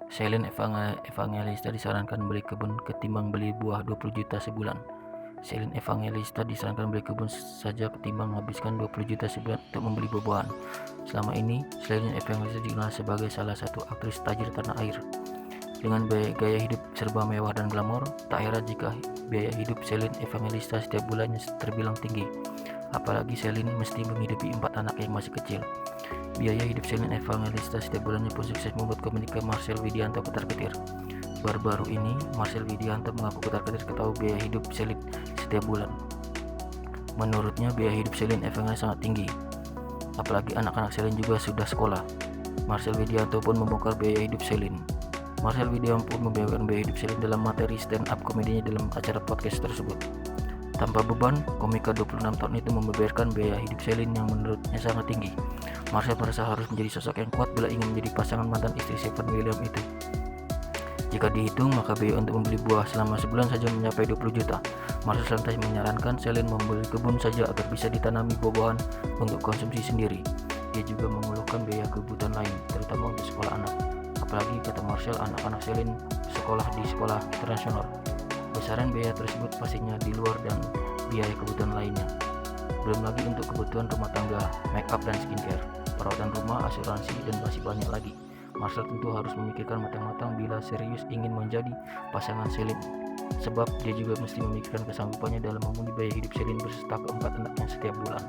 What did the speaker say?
Celine Evangelista disarankan beli kebun ketimbang beli buah 20 juta sebulan. Celine Evangelista disarankan beli kebun saja ketimbang menghabiskan 20 juta sebulan untuk membeli buah-buahan. Selama ini, Celine Evangelista dikenal sebagai salah satu aktris tajir tanah air. Dengan gaya hidup serba mewah dan glamor, tak heran jika biaya hidup Celine Evangelista setiap bulannya terbilang tinggi. Apalagi Celine mesti menghidupi 4 anak yang masih kecil. Biaya hidup Celine Evangelista setiap bulannya pun sukses membuat komika Marcel Widianto ketar-ketir. Baru-baru ini, Marcel Widianto mengaku ketar-ketir ketahui biaya hidup Celine setiap bulan. Menurutnya, biaya hidup Celine Evangelista sangat tinggi. Apalagi anak-anak Celine juga sudah sekolah. Marcel Widianto pun membongkar biaya hidup Celine. Marcel Widianto pun membeberkan biaya hidup Celine dalam materi stand-up komedinya dalam acara podcast tersebut. Tanpa beban, komika 26 tahun itu membeberkan biaya hidup Celine yang menurutnya sangat tinggi. Marcel merasa harus menjadi sosok yang kuat bila ingin menjadi pasangan mantan istri Stephen William itu. Jika dihitung, maka biaya untuk membeli buah selama sebulan saja mencapai 20 juta. Marcel lantas menyarankan Celine membeli kebun saja agar bisa ditanami buah-buahan untuk konsumsi sendiri. Dia juga mengeluhkan biaya kebutuhan lain, terutama untuk sekolah anak. Apalagi kata Marcel, anak-anak Celine sekolah di sekolah internasional. Besaran biaya tersebut pastinya di luar dan biaya kebutuhan lainnya. Belum lagi untuk kebutuhan rumah tangga, make up dan skincare, perawatan rumah, asuransi, dan masih banyak lagi. Marcel tentu harus memikirkan matang-matang bila serius ingin menjadi pasangan Celine. Sebab dia juga mesti memikirkan kesanggupannya dalam memenuhi biaya hidup Celine berserta keempat anaknya setiap bulan.